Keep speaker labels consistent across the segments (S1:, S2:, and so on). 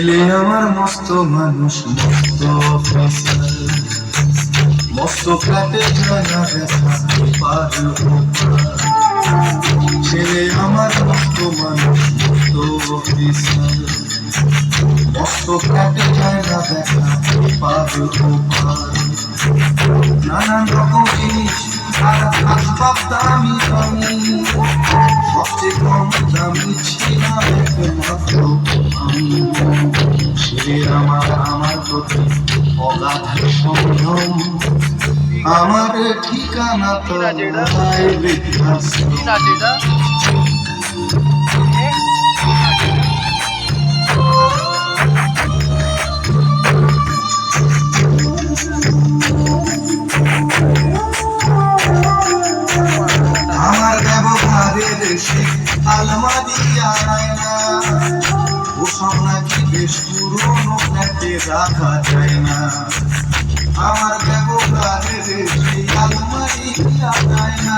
S1: ছেলে আমার মস্ত মানুষ, মস্ত অফিসার, মস্ত ফ্ল্যাটে যায় না দেখা পার। ছেলে আমার মস্ত মানুষ, মস্ত অফিসার, মস্ত ফ্ল্যাটে যায় না দেখা পার। নানান রকম জিনিস আর আসবাব দামি দামি, সবচেয়ে কম দামি ছিলাম একমাত্র আমি। ছেলে আমার প্রতি অগাধ সম্ভ্রম, আমার ঠিকানা তো বৃদ্ধাশ্রম। আমার ব্যবহারের সে আলমারি আয়না, ওসব নাকি বেশ পুরোনো ফ্ল্যাটে রাখা যায় না। আমার ব্যবহারের সেই আলমারি আয়না,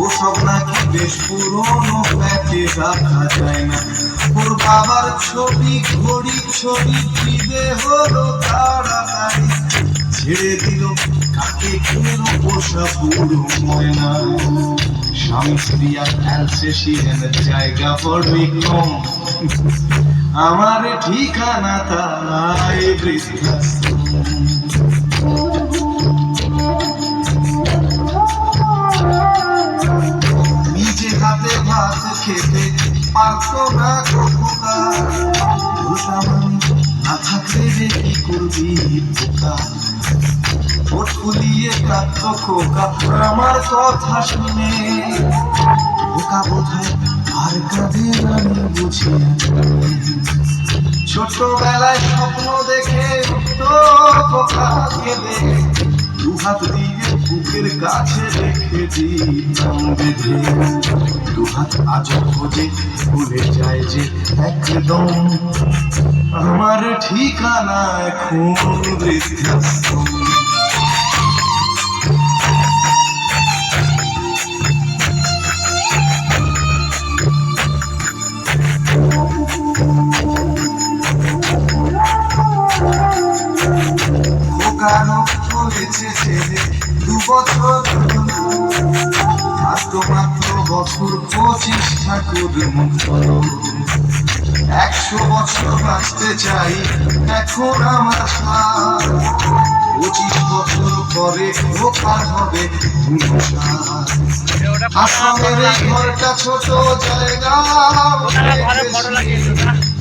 S1: ওসব নাকি বেশ পুরোনো ফ্ল্যাটে রাখা যায় না। ওর বাবার ছবি, ঘড়ি ছবি ফিরে হলো তাড়াতাড়ি, ছেড়ে দিল কাকে কেন পোষা পুরো ময়না। স্বামী স্ত্রী আর অ্যালসেশিয়ান জায়গা বড়ই কম, আমার ঠিকানা তাই বৃদ্ধাশ্রম। নিজে হাতে ভাত খেতে পারতো না খোকা, না থাকলে রে কি করবি পোকা। ওঠ ফুলিয়ে কাঁদত খোকা আমার কথা শুনে, খোকা বোধহয় আর কাঁদে আমি বুঝি। ছোটবেলায় স্বপ্ন দেখে তো খোকা কেঁদে, দুহাত দিয়ে বুকের কাছে রেখে দিতাম বেঁধে। দুহাত আজ খোঁজে ভুলে যায় যে একদম, আমার ঠিকানা এখন বৃদ্ধাশ্রম। খোকানো হয়েছে ছেলে 2 বছর, মাত্র বছর 25 ঠাকুর মুক্ত। 100 বছর বাঁচতে চাই এখন আমার সার, 25 বছর পরে খোকার হবে 59। আসামের এই ঘরটা ছোট জায়গা,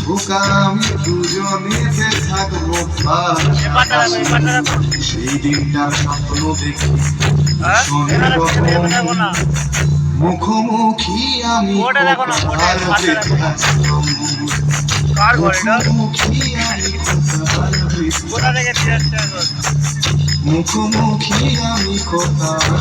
S1: খোকা আমি দুজনেতে থাকবো। সেই দিনটার স্বপ্ন দেখি মুখোমুখি আমি, মুখোমুখি আমি কোথায়।